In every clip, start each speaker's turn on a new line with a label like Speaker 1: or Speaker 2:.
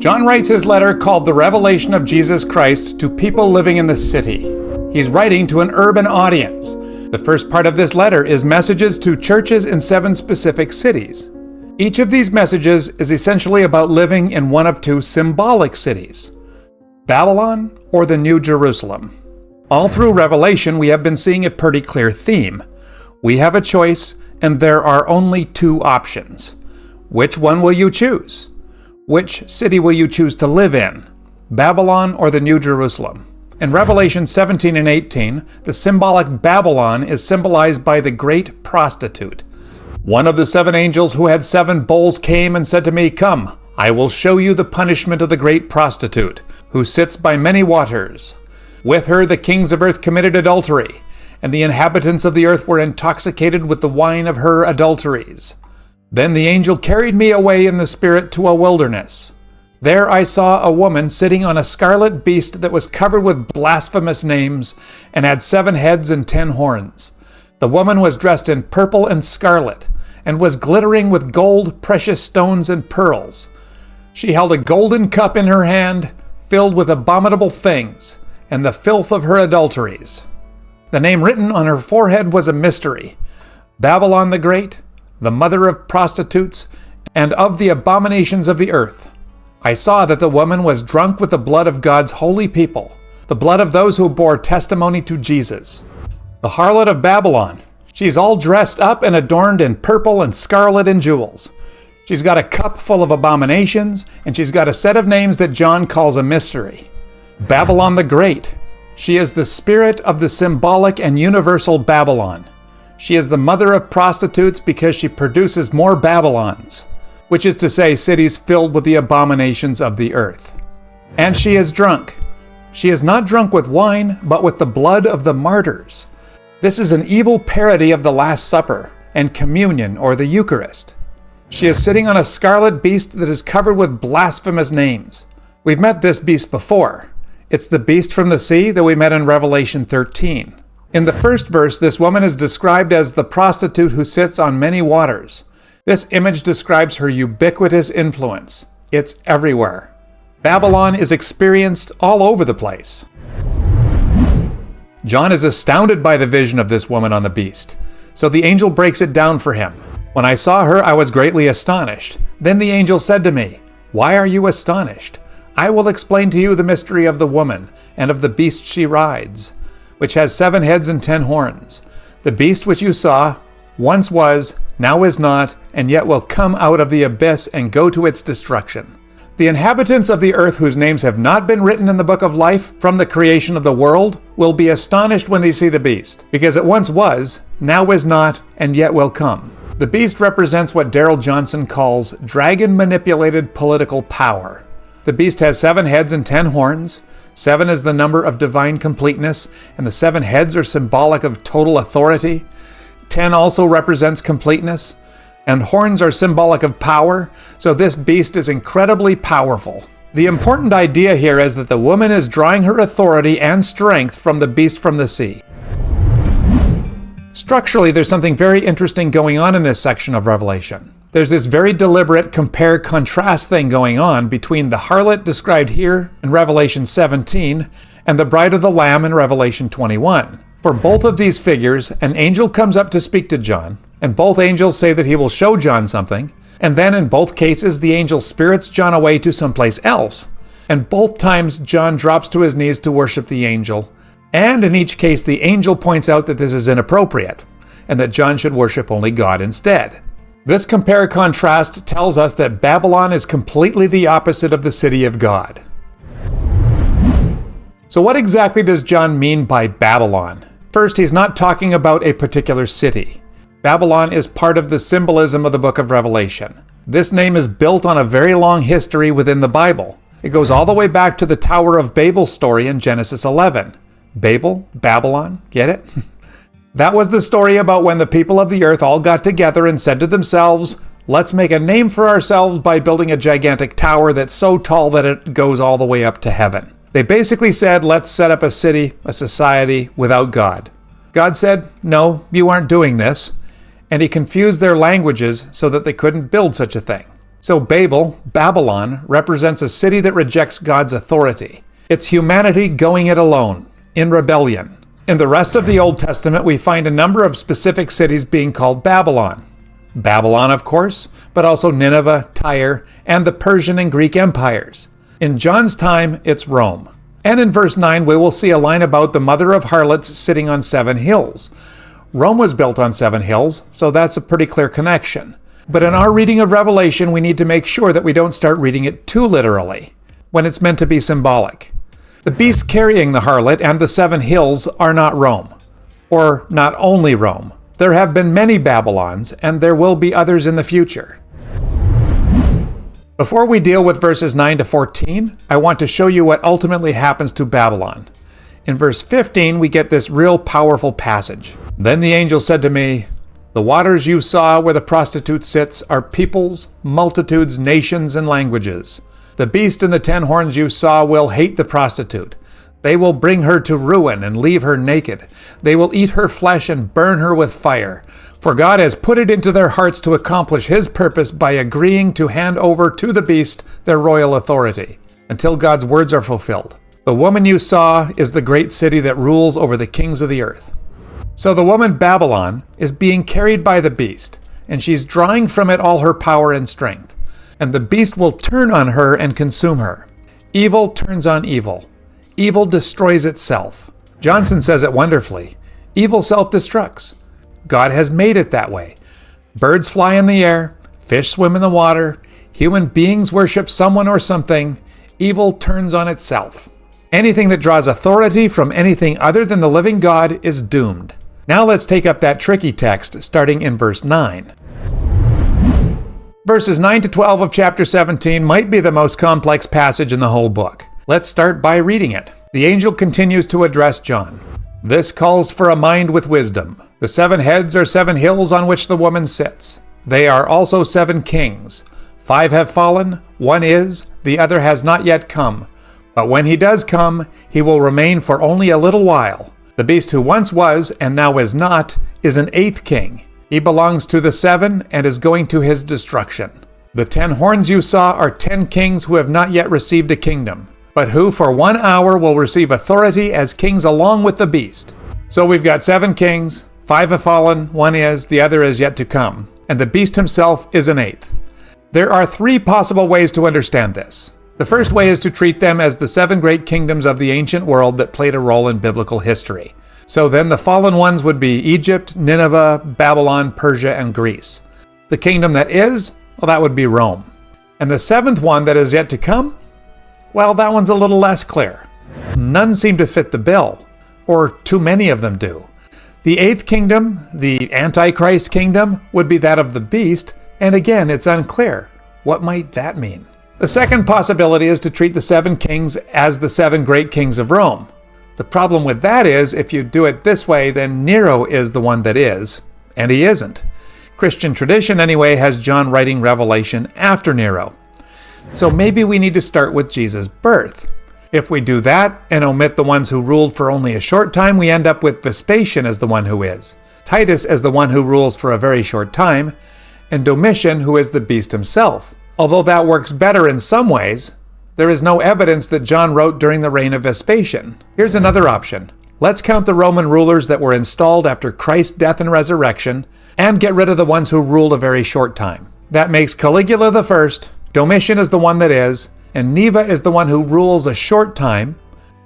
Speaker 1: John writes his letter called The Revelation of Jesus Christ to people living in the city. He's writing to an urban audience. The first part of this letter is messages to churches in 7 specific cities. Each of these messages is essentially about living in one of 2 symbolic cities, Babylon or the New Jerusalem. All through Revelation, we have been seeing a pretty clear theme. We have a choice, and there are only 2 options. Which one will you choose? Which city will you choose to live in, Babylon or the New Jerusalem? In Revelation 17 and 18, the symbolic Babylon is symbolized by the great prostitute. One of the 7 angels who had 7 bowls came and said to me, "Come, I will show you the punishment of the great prostitute, who sits by many waters. With her the kings of earth committed adultery, and the inhabitants of the earth were intoxicated with the wine of her adulteries." Then the angel carried me away in the spirit to a wilderness. There I saw a woman sitting on a scarlet beast that was covered with blasphemous names and had 7 heads and 10 horns. The woman was dressed in purple and scarlet and was glittering with gold, precious stones, and pearls. She held a golden cup in her hand filled with abominable things and the filth of her adulteries. The name written on her forehead was a mystery: Babylon the Great, the mother of prostitutes, and of the abominations of the earth. I saw that the woman was drunk with the blood of God's holy people, the blood of those who bore testimony to Jesus. The harlot of Babylon. She's all dressed up and adorned in purple and scarlet and jewels. She's got a cup full of abominations, and she's got a set of names that John calls a mystery. Babylon the Great. She is the spirit of the symbolic and universal Babylon. She is the mother of prostitutes because she produces more Babylons, which is to say cities filled with the abominations of the earth. And she is drunk. She is not drunk with wine, but with the blood of the martyrs. This is an evil parody of the Last Supper and communion or the Eucharist. She is sitting on a scarlet beast that is covered with blasphemous names. We've met this beast before. It's the beast from the sea that we met in Revelation 13. In the first verse, this woman is described as the prostitute who sits on many waters. This image describes her ubiquitous influence. It's everywhere. Babylon is experienced all over the place. John is astounded by the vision of this woman on the beast, so the angel breaks it down for him. When I saw her, I was greatly astonished. Then the angel said to me, "Why are you astonished? I will explain to you the mystery of the woman and of the beast she rides, which has 7 heads and 10 horns. The beast which you saw once was, now is not, and yet will come out of the abyss and go to its destruction. The inhabitants of the earth whose names have not been written in the book of life from the creation of the world will be astonished when they see the beast, because it once was, now is not, and yet will come." The beast represents what Darrell Johnson calls dragon-manipulated political power. The beast has 7 heads and 10 horns. 7 is the number of divine completeness, and the 7 heads are symbolic of total authority. 10 also represents completeness, and horns are symbolic of power, so this beast is incredibly powerful. The important idea here is that the woman is drawing her authority and strength from the beast from the sea. Structurally, there's something very interesting going on in this section of Revelation. There's this very deliberate compare-contrast thing going on between the harlot described here in Revelation 17 and the bride of the Lamb in Revelation 21. For both of these figures, an angel comes up to speak to John, and both angels say that he will show John something, and then in both cases the angel spirits John away to someplace else. And both times John drops to his knees to worship the angel, and in each case the angel points out that this is inappropriate, and that John should worship only God instead. This compare-contrast tells us that Babylon is completely the opposite of the city of God. So what exactly does John mean by Babylon? First, he's not talking about a particular city. Babylon is part of the symbolism of the book of Revelation. This name is built on a very long history within the Bible. It goes all the way back to the Tower of Babel story in Genesis 11. Babel, Babylon, get it? That was the story about when the people of the earth all got together and said to themselves, let's make a name for ourselves by building a gigantic tower that's so tall that it goes all the way up to heaven. They basically said, let's set up a city, a society without God. God said, no, you aren't doing this. And he confused their languages so that they couldn't build such a thing. So Babylon, represents a city that rejects God's authority. It's humanity going it alone, in rebellion. In the rest of the Old Testament, we find a number of specific cities being called Babylon. Babylon, of course, but also Nineveh, Tyre, and the Persian and Greek empires. In John's time, it's Rome. And in verse 9, we will see a line about the mother of harlots sitting on 7 hills. Rome was built on 7 hills, so that's a pretty clear connection. But in our reading of Revelation, we need to make sure that we don't start reading it too literally, when it's meant to be symbolic. The beast carrying the harlot and the 7 hills are not Rome, or not only Rome. There have been many Babylons, and there will be others in the future. Before we deal with verses 9 to 14, I want to show you what ultimately happens to Babylon. In verse 15, we get this real powerful passage. Then the angel said to me, "The waters you saw where the prostitute sits are peoples, multitudes, nations, and languages. The beast and the 10 horns you saw will hate the prostitute. They will bring her to ruin and leave her naked. They will eat her flesh and burn her with fire. For God has put it into their hearts to accomplish his purpose by agreeing to hand over to the beast their royal authority, until God's words are fulfilled. The woman you saw is the great city that rules over the kings of the earth." So the woman Babylon is being carried by the beast, and she's drawing from it all her power and strength. And the beast will turn on her and consume her. Evil turns on evil. Evil destroys itself. Johnson says it wonderfully. Evil self-destructs. God has made it that way. Birds fly in the air, fish swim in the water, human beings worship someone or something. Evil turns on itself. Anything that draws authority from anything other than the living God is doomed. Now let's take up that tricky text, starting in verse 9. Verses 9 to 12 of chapter 17 might be the most complex passage in the whole book. Let's start by reading it. The angel continues to address John. "This calls for a mind with wisdom. The 7 heads are 7 hills on which the woman sits. They are also 7 kings. 5 have fallen, 1 is, the other has not yet come. But when he does come, he will remain for only a little while. The beast who once was, and now is not, is an 8th king. He belongs to the 7 and is going to his destruction. The 10 horns you saw are 10 kings who have not yet received a kingdom, but who for 1 hour will receive authority as kings along with the beast." So we've got 7 kings, 5 have fallen, 1 is, the other is yet to come, and the beast himself is an 8th. There are 3 possible ways to understand this. The first way is to treat them as the 7 great kingdoms of the ancient world that played a role in biblical history. So then the fallen ones would be Egypt, Nineveh, Babylon, Persia, and Greece. The kingdom that is, well, that would be Rome. And the 7th one that is yet to come, well, that one's a little less clear. None seem to fit the bill, or too many of them do. The 8th kingdom, the Antichrist kingdom, would be that of the beast, and again, it's unclear. What might that mean? The second possibility is to treat the 7 kings as the 7 great kings of Rome. The problem with that is, if you do it this way, then Nero is the one that is, and he isn't. Christian tradition, anyway, has John writing Revelation after Nero. So maybe we need to start with Jesus' birth. If we do that and omit the ones who ruled for only a short time, we end up with Vespasian as the one who is, Titus as the one who rules for a very short time, and Domitian, who is the beast himself. Although that works better in some ways, there is no evidence that John wrote during the reign of Vespasian. Here's another option. Let's count the Roman rulers that were installed after Christ's death and resurrection, and get rid of the ones who ruled a very short time. That makes Caligula the first, Domitian is the one that is, and Neva is the one who rules a short time.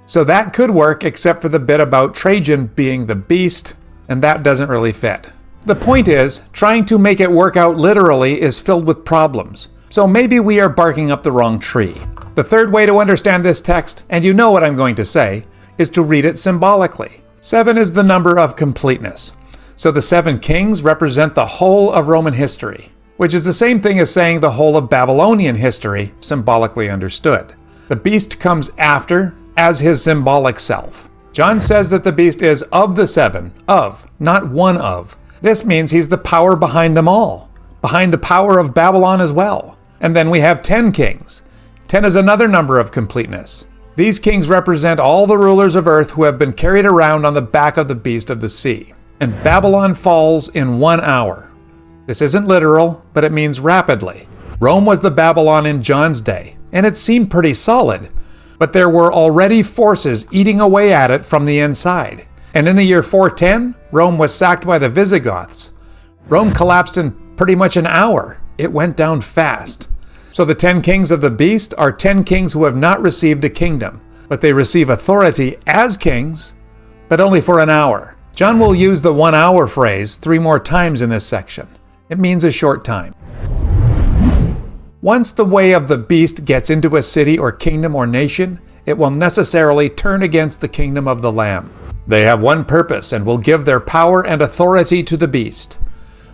Speaker 1: So that could work, except for the bit about Trajan being the beast, and that doesn't really fit. The point is, trying to make it work out literally is filled with problems. So maybe we are barking up the wrong tree. The third way to understand this text, and you know what I'm going to say, is to read it symbolically. 7 is the number of completeness. So the 7 kings represent the whole of Roman history, which is the same thing as saying the whole of Babylonian history, symbolically understood. The beast comes after, as his symbolic self. John says that the beast is of the 7, of, not one of. This means he's the power behind them all, behind the power of Babylon as well. And then we have 10 kings. 10 is another number of completeness. These kings represent all the rulers of earth who have been carried around on the back of the beast of the sea. And Babylon falls in 1 hour. This isn't literal, but it means rapidly. Rome was the Babylon in John's day, and it seemed pretty solid, but there were already forces eating away at it from the inside. And in the year 410, Rome was sacked by the Visigoths. Rome collapsed in pretty much an hour. It went down fast. So the 10 kings of the beast are 10 kings who have not received a kingdom, but they receive authority as kings, but only for an hour. John will use the 1 hour phrase 3 more times in this section. It means a short time. Once the way of the beast gets into a city or kingdom or nation, it will necessarily turn against the kingdom of the Lamb. They have one purpose and will give their power and authority to the beast.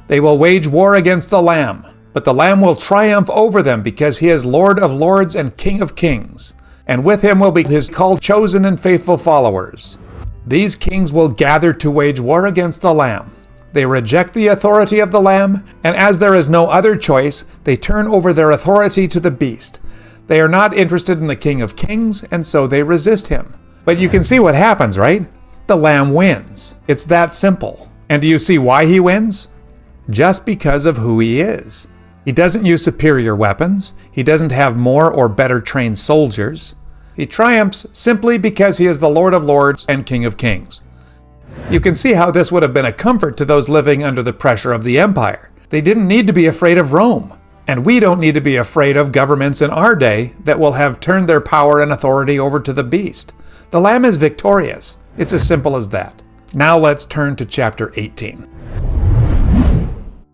Speaker 1: They will wage war against the Lamb, but the Lamb will triumph over them because he is Lord of lords and King of kings, and with him will be his called, chosen, and faithful followers. These kings will gather to wage war against the Lamb. They reject the authority of the Lamb, and as there is no other choice, they turn over their authority to the beast. They are not interested in the King of Kings, and so they resist him. But you can see what happens, right? The Lamb wins. It's that simple. And do you see why he wins? Just because of who he is. He doesn't use superior weapons. He doesn't have more or better trained soldiers. He triumphs simply because he is the Lord of Lords and King of Kings. You can see how this would have been a comfort to those living under the pressure of the empire. They didn't need to be afraid of Rome. And we don't need to be afraid of governments in our day that will have turned their power and authority over to the beast. The Lamb is victorious. It's as simple as that. Now let's turn to chapter 18.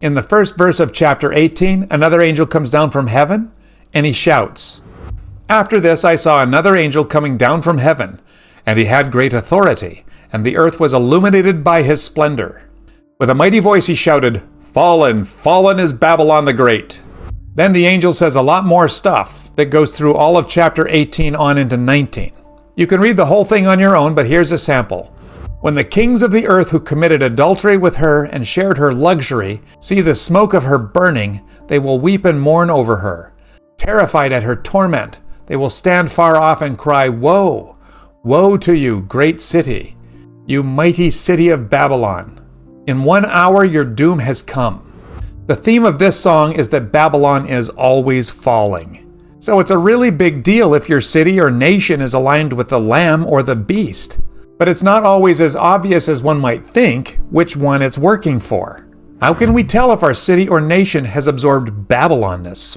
Speaker 1: In the first verse of chapter 18, another angel comes down from heaven, and he shouts, "After this I saw another angel coming down from heaven, and he had great authority, and the earth was illuminated by his splendor. With a mighty voice he shouted, 'Fallen, fallen is Babylon the Great.'" Then the angel says a lot more stuff that goes through all of chapter 18 on into 19. You can read the whole thing on your own, but here's a sample. "When the kings of the earth who committed adultery with her and shared her luxury see the smoke of her burning, they will weep and mourn over her. Terrified at her torment, they will stand far off and cry, 'Woe! Woe to you, great city, you mighty city of Babylon! In 1 hour your doom has come.'" The theme of this song is that Babylon is always falling. So it's a really big deal if your city or nation is aligned with the Lamb or the beast. But it's not always as obvious as one might think which one it's working for. How can we tell if our city or nation has absorbed Babylonness?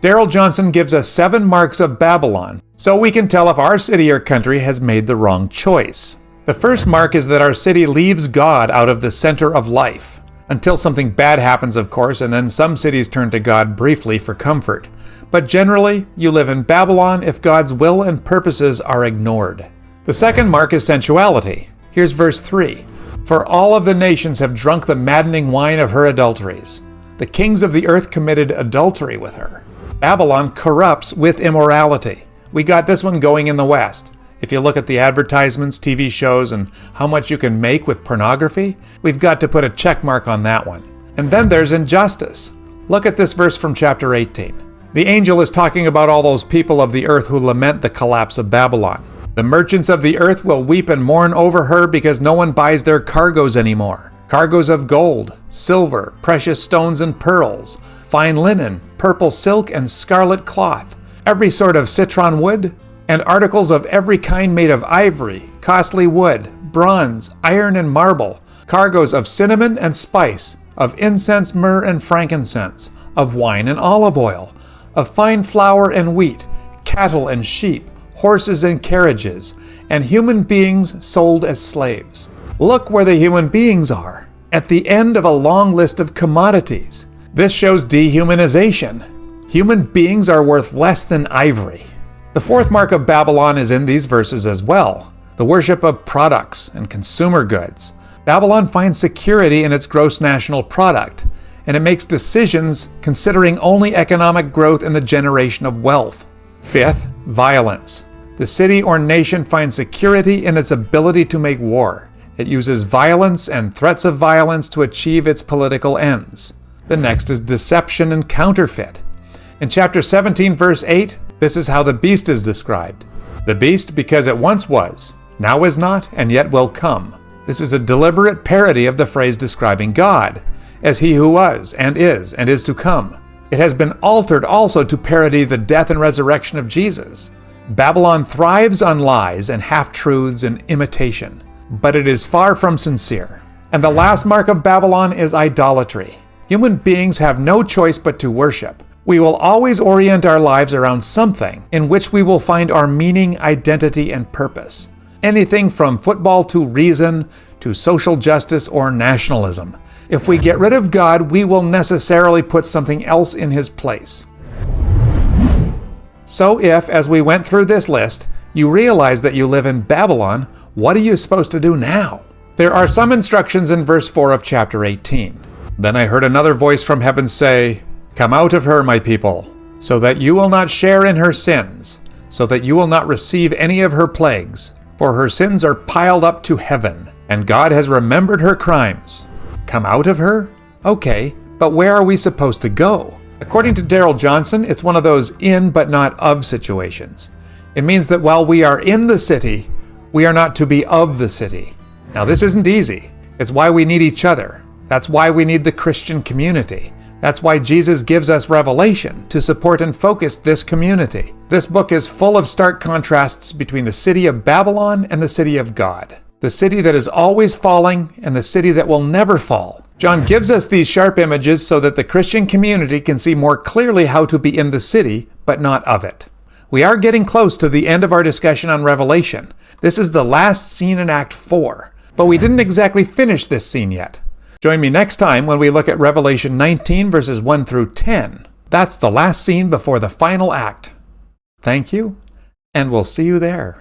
Speaker 1: Darrell Johnson gives us 7 marks of Babylon, so we can tell if our city or country has made the wrong choice. The first mark is that our city leaves God out of the center of life. Until something bad happens, of course, and then some cities turn to God briefly for comfort. But generally, you live in Babylon if God's will and purposes are ignored. The second mark is sensuality. Here's verse 3. "For all of the nations have drunk the maddening wine of her adulteries. The kings of the earth committed adultery with her." Babylon corrupts with immorality. We got this one going in the West. If you look at the advertisements, TV shows, and how much you can make with pornography, we've got to put a check mark on that one. And then there's injustice. Look at this verse from chapter 18. The angel is talking about all those people of the earth who lament the collapse of Babylon. "The merchants of the earth will weep and mourn over her because no one buys their cargoes anymore. Cargoes of gold, silver, precious stones and pearls, fine linen, purple silk and scarlet cloth, every sort of citron wood, and articles of every kind made of ivory, costly wood, bronze, iron, and marble, cargoes of cinnamon and spice, of incense, myrrh, and frankincense, of wine and olive oil, of fine flour and wheat, cattle and sheep, horses and carriages, and human beings sold as slaves." Look where the human beings are, at the end of a long list of commodities. This shows dehumanization. Human beings are worth less than ivory. The fourth mark of Babylon is in these verses as well, the worship of products and consumer goods. Babylon finds security in its gross national product, and it makes decisions considering only economic growth and the generation of wealth. Fifth, violence. The city or nation finds security in its ability to make war. It uses violence and threats of violence to achieve its political ends. The next is deception and counterfeit. In chapter 17, verse 8, this is how the beast is described. "The beast, because it once was, now is not, and yet will come." This is a deliberate parody of the phrase describing God. as he who was, and is to come. It has been altered also to parody the death and resurrection of Jesus. Babylon thrives on lies and half-truths and imitation, but it is far from sincere. And the last mark of Babylon is idolatry. Human beings have no choice but to worship. We will always orient our lives around something in which we will find our meaning, identity, and purpose. Anything from football to reason to social justice or nationalism. If we get rid of God, we will necessarily put something else in his place. So if, as we went through this list, you realize that you live in Babylon, what are you supposed to do now? There are some instructions in verse 4 of chapter 18. Then I heard another voice from heaven say, "Come out of her, my people, so that you will not share in her sins, so that you will not receive any of her plagues. For her sins are piled up to heaven, and God has remembered her crimes." Come out of her? Okay, but where are we supposed to go? According to Darrell Johnson, it's one of those in but not of situations. It means that while we are in the city, we are not to be of the city. Now this isn't easy. It's why we need each other. That's why we need the Christian community. That's why Jesus gives us revelation to support and focus this community. This book is full of stark contrasts between the city of Babylon and the city of God. The city that is always falling and the city that will never fall. John gives us these sharp images so that the Christian community can see more clearly how to be in the city, but not of it. We are getting close to the end of our discussion on Revelation. This is the last scene in Act 4, but we didn't exactly finish this scene yet. Join me next time when we look at Revelation 19 verses 1 through 10. That's the last scene before the final act. Thank you, and we'll see you there.